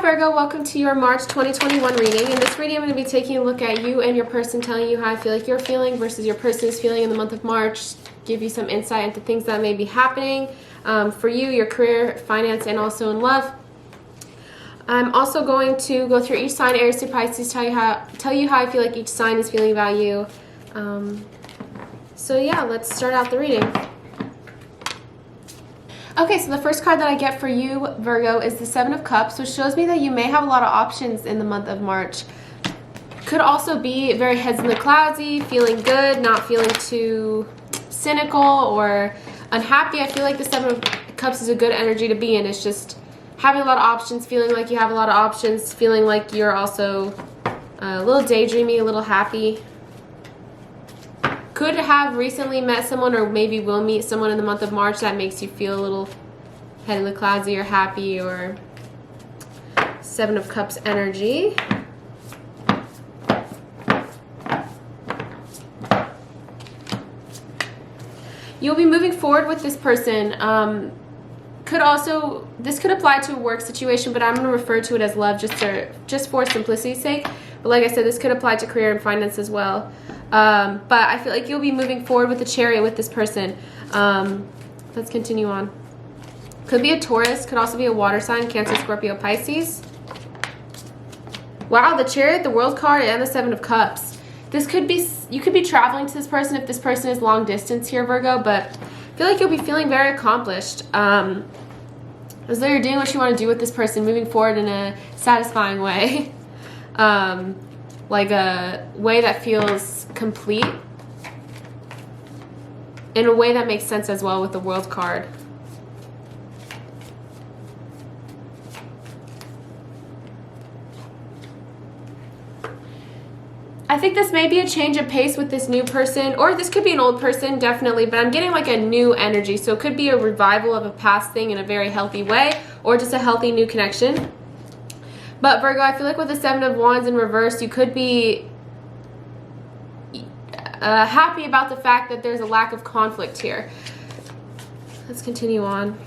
Virgo, welcome to your March 2021 reading. In this reading, I'm going to be taking a look at you and your person, telling you how I feel like you're feeling versus your person is feeling in the month of March. Give you some insight into things that may be happening for you, your career, finance, and also in love. I'm also going to go through each sign, Aries to Pisces, tell you how I feel like each sign is feeling about you. So yeah, let's start out the reading. Okay, so the first card that I get for you, Virgo, is the Seven of Cups, which shows me that you may have a lot of options in the month of March. Could also be very heads in the cloudsy, feeling good, not feeling too cynical or unhappy. I feel like the Seven of Cups is a good energy to be in. It's just having a lot of options, feeling like you have a lot of options, feeling like you're also a little daydreamy, a little happy. Could have recently met someone or maybe will meet someone in the month of March that makes you feel a little head in the cloudsy or happy, or Seven of Cups energy. You'll be moving forward with this person. This could apply to a work situation, but I'm going to refer to it as love just for simplicity's sake. But like I said, this could apply to career and finance as well. But I feel like you'll be moving forward with the Chariot with this person. Let's continue on. Could be a Taurus, could also be a water sign, Cancer, Scorpio, Pisces. Wow, the Chariot, the World card, and the Seven of Cups. This could be, you could be traveling to this person if this person is long distance here, Virgo, but I feel like you'll be feeling very accomplished. As though you're doing what you want to do with this person, moving forward in a satisfying way. Like a way that feels complete, in a way that makes sense as well with the World card. I think this may be a change of pace with this new person, or this could be an old person, definitely, but I'm getting like a new energy. So it could be a revival of a past thing in a very healthy way, or just a healthy new connection. But Virgo, I feel like with the Seven of Wands in reverse, you could be happy about the fact that there's a lack of conflict here. Let's continue on.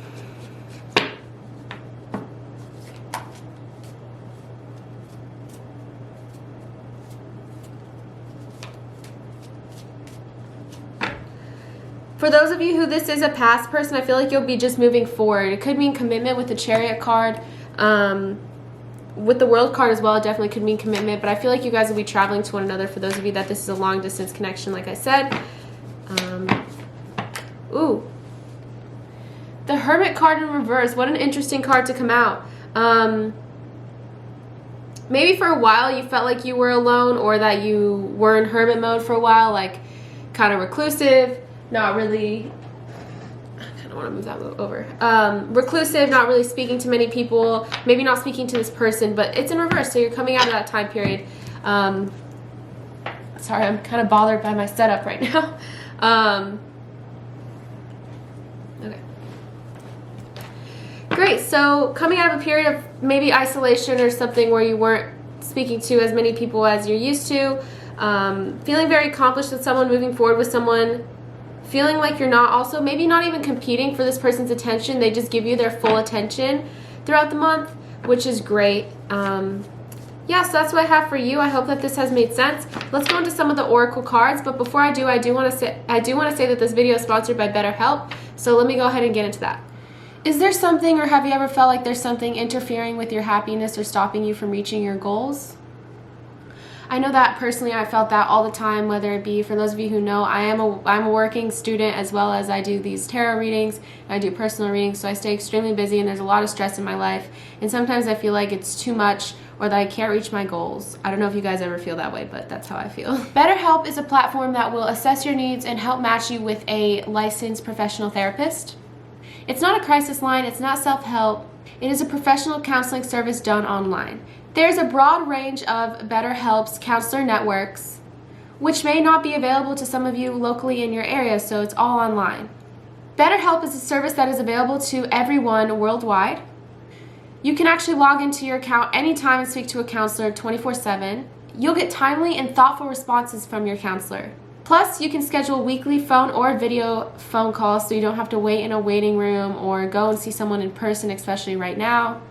For those of you who this is a past person, I feel like you'll be just moving forward. It could mean commitment with the Chariot card. With the World card as well, it definitely could mean commitment, but I feel like you guys will be traveling to one another for those of you that this is a long distance connection, like I said. Ooh. The Hermit card in reverse. What an interesting card to come out. Maybe for a while you felt like you were alone, or that you were in hermit mode for a while, like kind of reclusive, not really... I want to move that over. Reclusive, not really speaking to many people, maybe not speaking to this person, but it's in reverse, so you're coming out of that time period. Sorry, I'm kind of bothered by my setup right now. Okay. Great, so coming out of a period of maybe isolation or something where you weren't speaking to as many people as you're used to, feeling very accomplished with someone, moving forward with someone, feeling like you're not also maybe not even competing for this person's attention. They just give you their full attention throughout the month, which is great. Yeah, so that's what I have for you. I hope that this has made sense. Let's go into some of the oracle cards, but before I do want to say that this video is sponsored by BetterHelp. So let me go ahead and get into that. Is there something, or have you ever felt like there's something interfering with your happiness or stopping you from reaching your goals? I know that personally I felt that all the time, whether it be, for those of you who know, I'm a working student, as well as I do these tarot readings, I do personal readings, so I stay extremely busy and there's a lot of stress in my life, and sometimes I feel like it's too much or that I can't reach my goals. I don't know if you guys ever feel that way, but that's how I feel. BetterHelp is a platform that will assess your needs and help match you with a licensed professional therapist. It's not a crisis line, it's not self-help, it is a professional counseling service done online. There's a broad range of BetterHelp's counselor networks, which may not be available to some of you locally in your area, so it's all online. BetterHelp is a service that is available to everyone worldwide. You can actually log into your account anytime and speak to a counselor 24/7. You'll get timely and thoughtful responses from your counselor. Plus, you can schedule weekly phone or video phone calls so you don't have to wait in a waiting room or go and see someone in person, especially right now.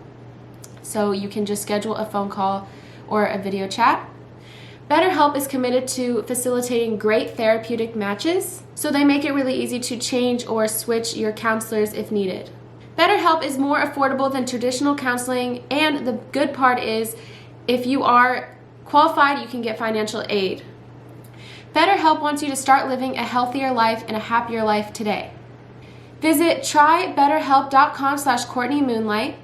so you can just schedule a phone call or a video chat. BetterHelp is committed to facilitating great therapeutic matches, so they make it really easy to change or switch your counselors if needed. BetterHelp is more affordable than traditional counseling, and the good part is if you are qualified, you can get financial aid. BetterHelp wants you to start living a healthier life and a happier life today. Visit trybetterhelp.com/CourtneyMoonlight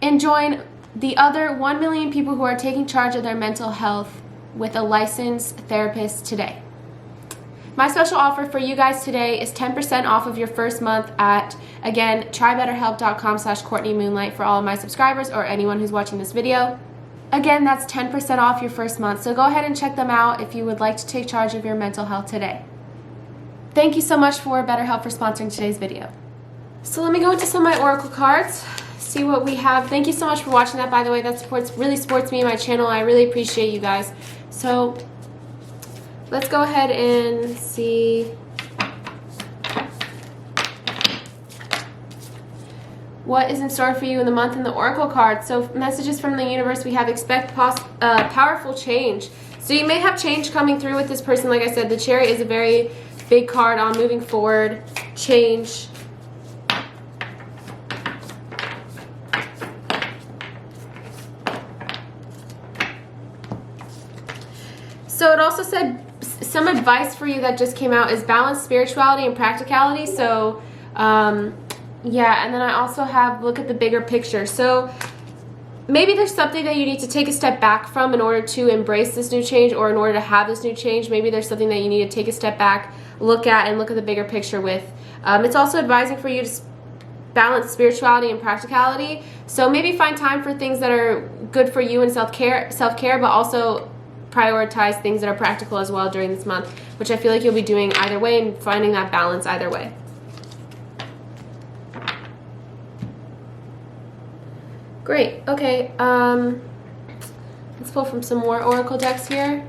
and join the other 1 million people who are taking charge of their mental health with a licensed therapist today. My special offer for you guys today is 10% off of your first month at, again, trybetterhelp.com/CourtneyMoonlight for all of my subscribers or anyone who's watching this video. Again, that's 10% off your first month, so go ahead and check them out if you would like to take charge of your mental health today. Thank you so much for BetterHelp for sponsoring today's video. So let me go into some of my oracle cards, see what we have. Thank you so much for watching that, by the way. That really supports me and my channel. I really appreciate you guys. So let's go ahead and see what is in store for you in the month in the oracle card. So messages from the universe, we have expect powerful change. So you may have change coming through with this person. Like I said, the Chariot is a very big card on moving forward, change. So it also said some advice for you that just came out is balance spirituality and practicality. So yeah, and then I also have look at the bigger picture. So maybe there's something that you need to take a step back from in order to embrace this new change, or in order to have this new change. Maybe there's something that you need to take a step back, look at, and look at the bigger picture with. It's also advising for you to balance spirituality and practicality. So maybe find time for things that are good for you and self-care, but also prioritize things that are practical as well during this month, which I feel like you'll be doing either way and finding that balance either way. Great. Okay, let's pull from some more oracle decks here.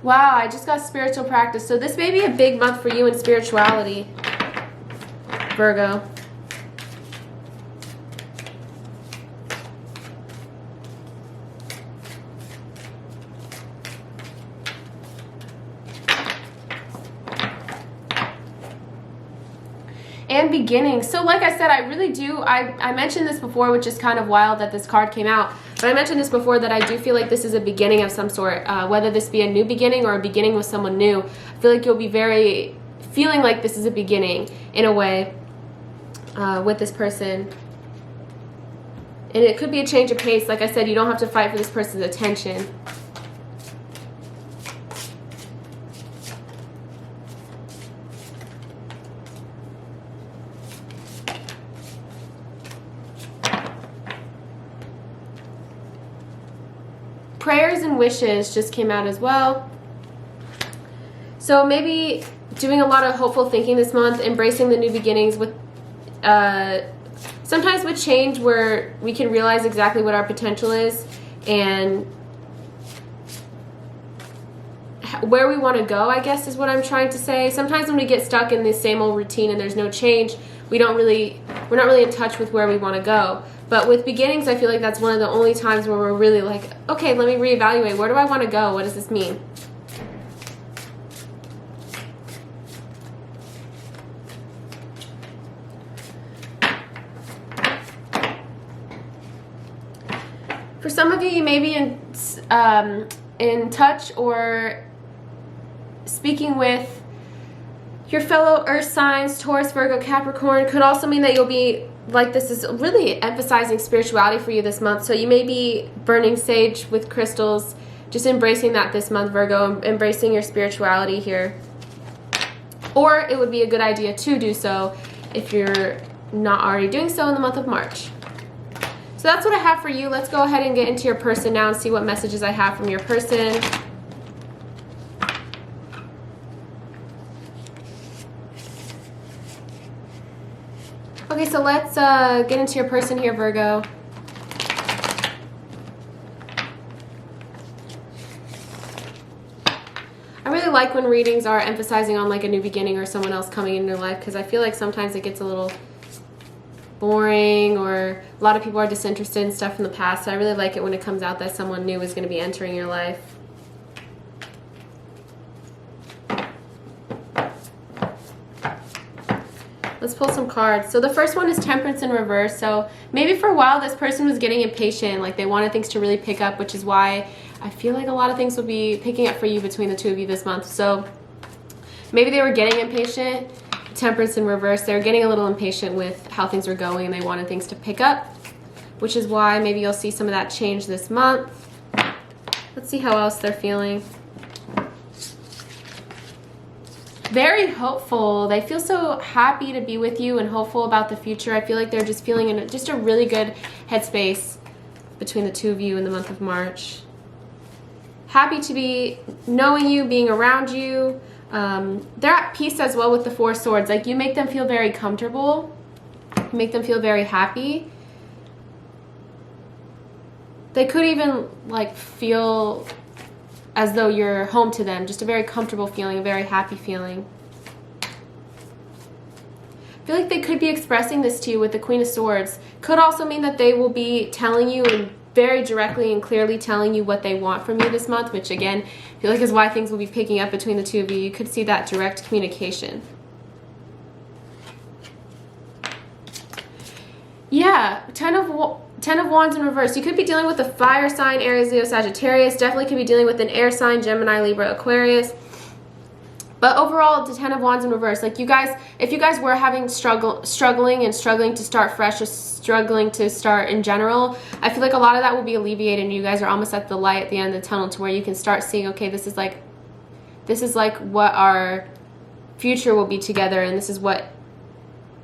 Wow, I just got spiritual practice. So this may be a big month for you in spirituality, Virgo. And beginning. So like I said, I really do, I mentioned this before, which is kind of wild that this card came out, but I mentioned this before that I do feel like this is a beginning of some sort, whether this be a new beginning or a beginning with someone new. I feel like you'll be feeling like this is a beginning in a way with this person. And it could be a change of pace. Like I said, you don't have to fight for this person's attention. Prayers and wishes just came out as well. So maybe doing a lot of hopeful thinking this month, embracing the new beginnings with sometimes with change where we can realize exactly what our potential is and where we want to go, I guess is what I'm trying to say. Sometimes when we get stuck in the same old routine and there's no change, we're not really in touch with where we want to go. But with beginnings, I feel like that's one of the only times where we're really like, okay, let me reevaluate. Where do I want to go? What does this mean? For some of you, you may be in touch or speaking with your fellow earth signs, Taurus, Virgo, Capricorn. Could also mean that you'll be like, this is really emphasizing spirituality for you this month. So you may be burning sage with crystals, just embracing that this month, Virgo, embracing your spirituality here. Or it would be a good idea to do so if you're not already doing so in the month of March. So that's what I have for you. Let's go ahead and get into your person now and see what messages I have from your person. Okay, so let's get into your person here, Virgo. I really like when readings are emphasizing on like a new beginning or someone else coming into your life, because I feel like sometimes it gets a little boring, or a lot of people are disinterested in stuff from the past. So I really like it when it comes out that someone new is going to be entering your life. Let's pull some cards. So the first one is Temperance and Reverse. So maybe for a while this person was getting impatient, like they wanted things to really pick up, which is why I feel like a lot of things will be picking up for you between the two of you this month. So maybe they were getting impatient. Temperance and Reverse, they were getting a little impatient with how things were going and they wanted things to pick up, which is why maybe you'll see some of that change this month. Let's see how else they're feeling. Very hopeful. They feel so happy to be with you and hopeful about the future. I feel like they're just feeling in just a really good headspace between the two of you in the month of March. Happy to be knowing you, being around you. They're at peace as well with the Four Swords. Like, you make them feel very comfortable. You make them feel very happy. They could even like feel as though you're home to them. Just a very comfortable feeling, a very happy feeling. I feel like they could be expressing this to you with the Queen of Swords. Could also mean that they will be telling you and very directly and clearly telling you what they want from you this month, which again, I feel like is why things will be picking up between the two of you. You could see that direct communication. Yeah, Ten of Wands in reverse. You could be dealing with a fire sign, Aries, Leo, Sagittarius. Definitely could be dealing with an air sign, Gemini, Libra, Aquarius. But overall, the Ten of Wands in reverse. Like, you guys, if you guys were having struggling to start fresh, or struggling to start in general, I feel like a lot of that will be alleviated, and you guys are almost at the light at the end of the tunnel, to where you can start seeing, okay, this is like what our future will be together, and this is what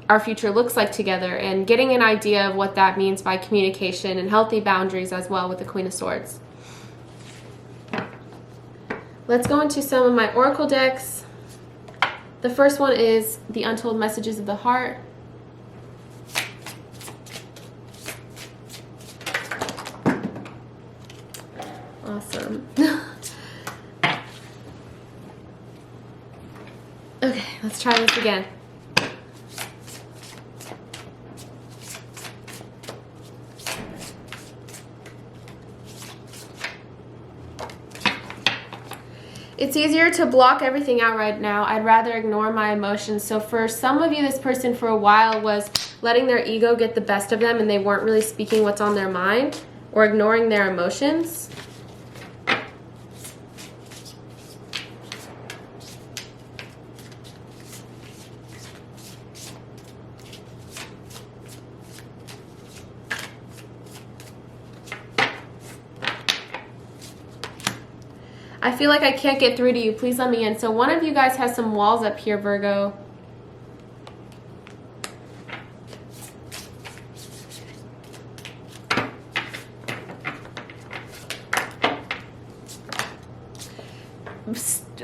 our future looks like together, and getting an idea of what that means by communication and healthy boundaries as well with the Queen of Swords. Let's go into some of my oracle decks. The first one is the Untold Messages of the Heart. Awesome. Okay, let's try this again. It's easier to block everything out right now. I'd rather ignore my emotions. So for some of you, this person for a while was letting their ego get the best of them, and they weren't really speaking what's on their mind or ignoring their emotions. I feel like I can't get through to you. Please let me in. So one of you guys has some walls up here, Virgo.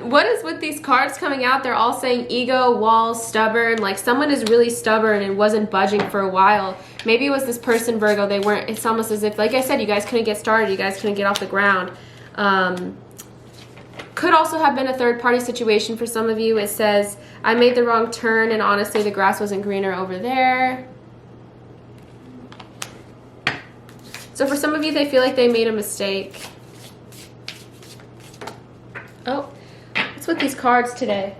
What is with these cards coming out? They're all saying ego, walls, stubborn. Like, someone is really stubborn and wasn't budging for a while. Maybe it was this person, Virgo. They weren't. It's almost as if, like I said, you guys couldn't get started. You guys couldn't get off the ground. Could also have been a third-party situation for some of you. It says, I made the wrong turn, and honestly, the grass wasn't greener over there. So for some of you, they feel like they made a mistake. Oh, what's with these cards today?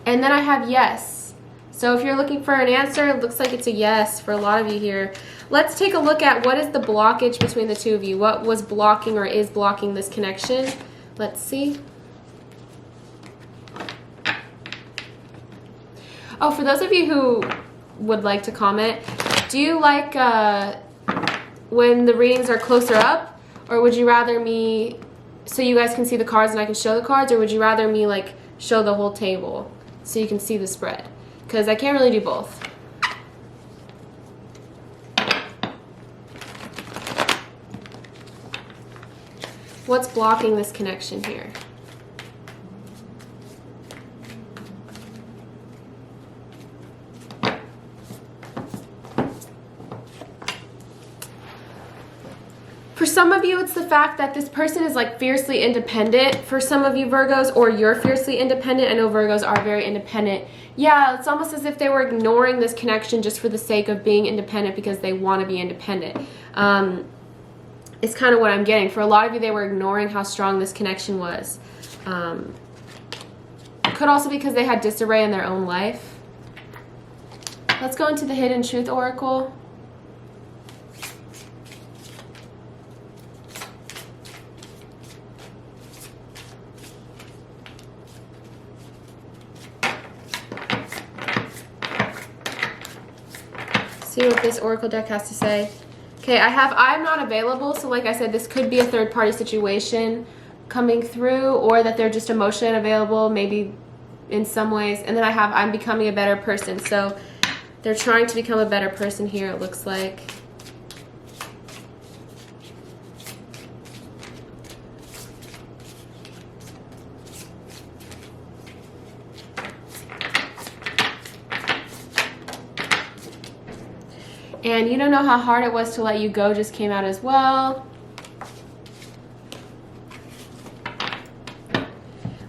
And then I have yes. So if you're looking for an answer, it looks like it's a yes for a lot of you here. Let's take a look at what is the blockage between the two of you. What was blocking or is blocking this connection? Let's see. Oh, for those of you who would like to comment, do you like when the readings are closer up? Or would you rather me, so you guys can see the cards and I can show the cards? Or would you rather me like show the whole table so you can see the spread? Because I can't really do both. What's blocking this connection here? For some of you, it's the fact that this person is like fiercely independent. For some of you Virgos, or you're fiercely independent. I know Virgos are very independent. Yeah, it's almost as if they were ignoring this connection just for the sake of being independent because they want to be independent. It's kind of what I'm getting. For a lot of you, they were ignoring how strong this connection was. Could also be because they had disarray in their own life. Let's go into the Hidden Truth Oracle. See what this Oracle deck has to say. Okay, I'm not available, so like I said, this could be a third-party situation coming through, or that they're just emotionally unavailable, maybe in some ways. And then I'm becoming a better person. So they're trying to become a better person here, it looks like. And you don't know how hard it was to let you go just came out as well.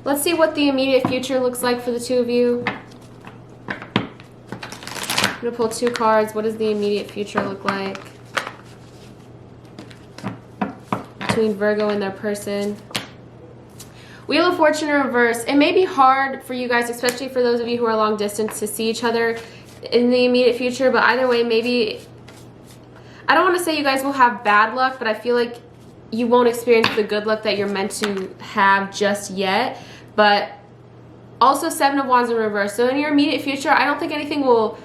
Let's see what the immediate future looks like for the two of you. I'm going to pull 2 cards. What does the immediate future look like between Virgo and their person? Wheel of Fortune in reverse. It may be hard for you guys, especially for those of you who are long distance, to see each other in the immediate future, but either way, maybe, I don't want to say you guys will have bad luck, but I feel like you won't experience the good luck that you're meant to have just yet. But also 7 of Wands in reverse. So in your immediate future, I don't think anything will,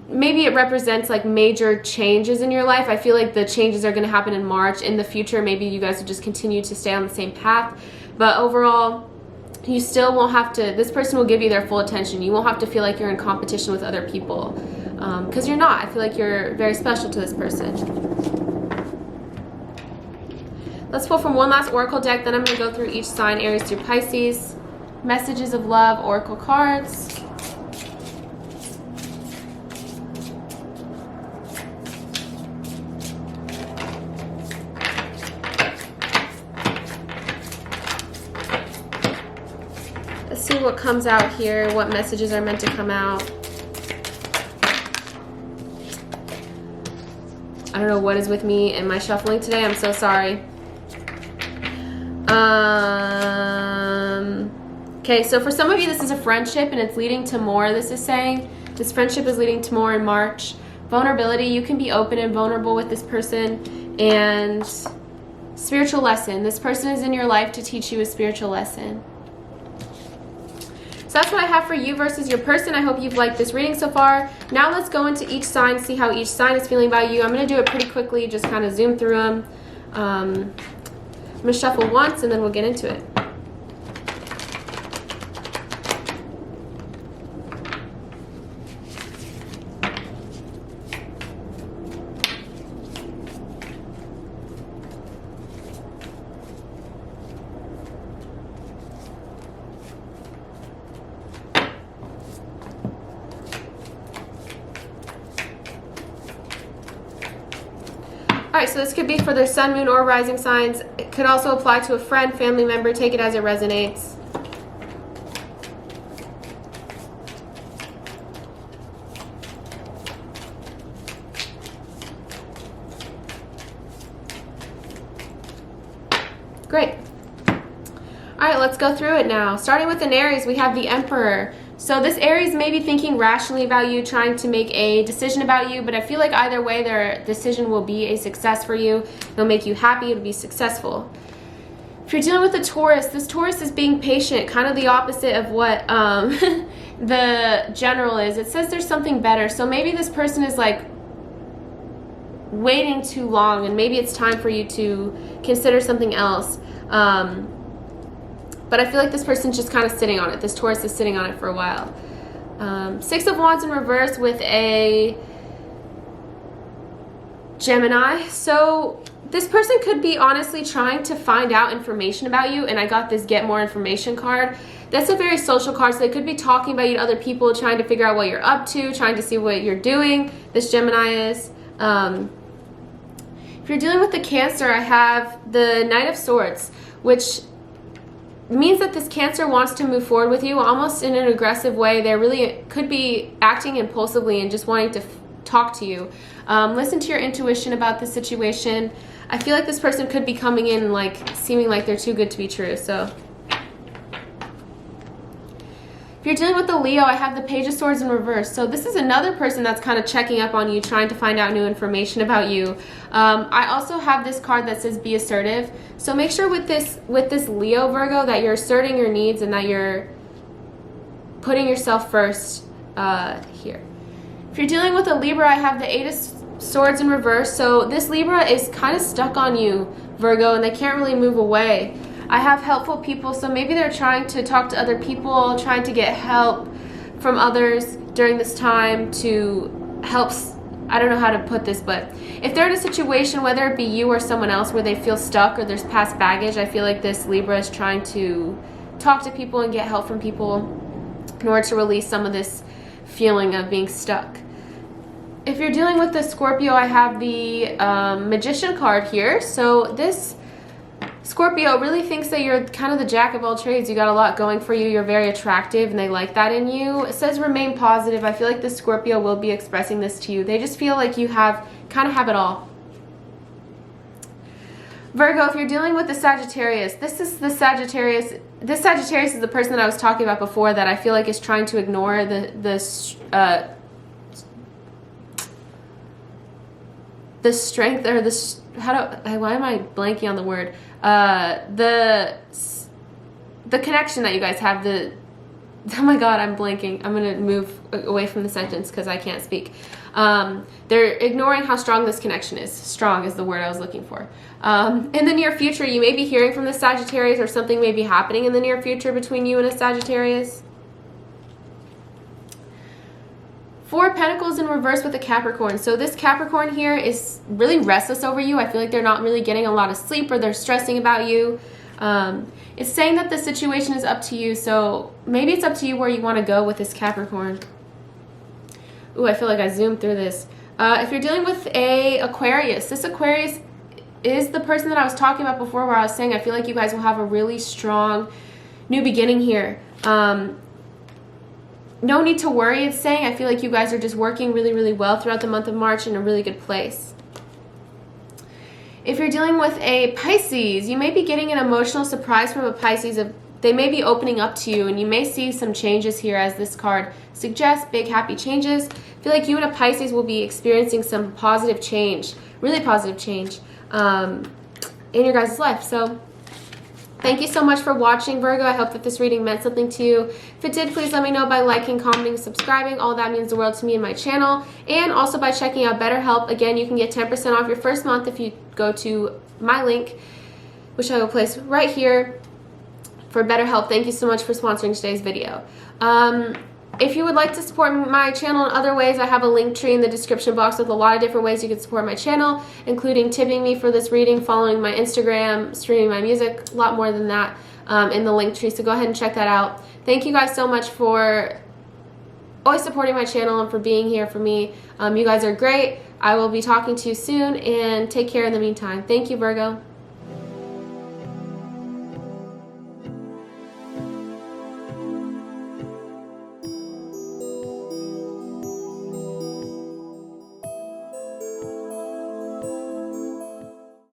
maybe it represents like major changes in your life. I feel like the changes are going to happen in March. In the future, maybe you guys will just continue to stay on the same path. But overall, you still won't have to, this person will give you their full attention. You won't have to feel like you're in competition with other people. Because you're not. I feel like you're very special to this person. Let's pull from one last Oracle deck, then I'm going to go through each sign, Aries through Pisces. Messages of love, Oracle cards. Let's see what comes out here, what messages are meant to come out. I don't know what is with me and my shuffling today. I'm so sorry. Okay, so for some of you, this is a friendship and it's leading to more, this is saying. This friendship is leading to more in March. Vulnerability, you can be open and vulnerable with this person. And spiritual lesson. This person is in your life to teach you a spiritual lesson. So that's what I have for you versus your person. I hope you've liked this reading so far. Now let's go into each sign, see how each sign is feeling about you. I'm going to do it pretty quickly, just kind of zoom through them. I'm going to shuffle once and then we'll get into it. Alright, so this could be for their sun, moon, or rising signs. It could also apply to a friend, family member. Take it as it resonates. Great. Alright, let's go through it now. Starting with an Aries, we have the Emperor. So this Aries may be thinking rationally about you, trying to make a decision about you, but I feel like either way their decision will be a success for you. It'll make you happy, it'll be successful. If you're dealing with a Taurus, this Taurus is being patient, kind of the opposite of what the General is. It says there's something better. So maybe this person is like waiting too long and maybe it's time for you to consider something else. But I feel like this person's just kind of sitting on it. This Taurus is sitting on it for a while. 6 of Wands in reverse with a Gemini. So this person could be honestly trying to find out information about you. And I got this get more information card. That's a very social card. So they could be talking about you to other people, trying to figure out what you're up to, trying to see what you're doing. This Gemini is. If If you're dealing with the Cancer, I have the Knight of Swords, which means that this Cancer wants to move forward with you almost in an aggressive way. They really could be acting impulsively and just wanting to talk to you. Listen to your intuition about the situation. I feel like this person could be coming in like seeming like they're too good to be true. So if you're dealing with the Leo, I have the Page of Swords in reverse. So this is another person that's kind of checking up on you, trying to find out new information about you. I also have this card that says be assertive. So make sure with this Leo, Virgo, that you're asserting your needs and that you're putting yourself first here. If you're dealing with a Libra, I have the Eight of Swords in reverse. So this Libra is kind of stuck on you, Virgo, and they can't really move away. I have helpful people, so maybe they're trying to talk to other people, trying to get help from others during this time to help. I don't know how to put this, but if they're in a situation, whether it be you or someone else, where they feel stuck or there's past baggage, I feel like this Libra is trying to talk to people and get help from people in order to release some of this feeling of being stuck. If you're dealing with the Scorpio, I have the Magician card here. So this Scorpio really thinks that you're kind of the jack of all trades. You got a lot going for you. You're very attractive and they like that in you. It says remain positive. I feel like the Scorpio will be expressing this to you. They just feel like you kind of have it all. Virgo, if you're dealing with the Sagittarius, this is the Sagittarius. This Sagittarius is the person that I was talking about before that I feel like is trying to ignore the strength, or why am I blanking on the word? The connection that you guys have, oh my god, I'm blanking. I'm gonna move away from the sentence because I can't speak. They're ignoring how strong this connection is. Strong is the word I was looking for. In the near future, you may be hearing from the Sagittarius, or something may be happening in the near future between you and a Sagittarius. Four of Pentacles in reverse with a Capricorn. So this Capricorn here is really restless over you. I feel like they're not really getting a lot of sleep, or they're stressing about you. It's saying that the situation is up to you. So maybe it's up to you where you want to go with this Capricorn. Ooh, I feel like I zoomed through this. If you're dealing with a Aquarius, this Aquarius is the person that I was talking about before, where I was saying I feel like you guys will have a really strong new beginning here. No need to worry, it's saying. I feel like you guys are just working really, really well throughout the month of March in a really good place. If you're dealing with a Pisces, you may be getting an emotional surprise from a Pisces. They may be opening up to you, and you may see some changes here, as this card suggests, big happy changes. I feel like you and a Pisces will be experiencing some positive change, really positive change in your guys' life. So thank you so much for watching, Virgo. I hope that this reading meant something to you. If it did, please let me know by liking, commenting, subscribing. All that means the world to me and my channel. And also by checking out BetterHelp. Again, you can get 10% off your first month if you go to my link, which I will place right here for BetterHelp. Thank you so much for sponsoring today's video. If you would like to support my channel in other ways, I have a link tree in the description box with a lot of different ways you can support my channel, including tipping me for this reading, following my Instagram, streaming my music, a lot more than that in the link tree. So go ahead and check that out. Thank you guys so much for always supporting my channel and for being here for me. You guys are great. I will be talking to you soon, and take care in the meantime. Thank you, Virgo.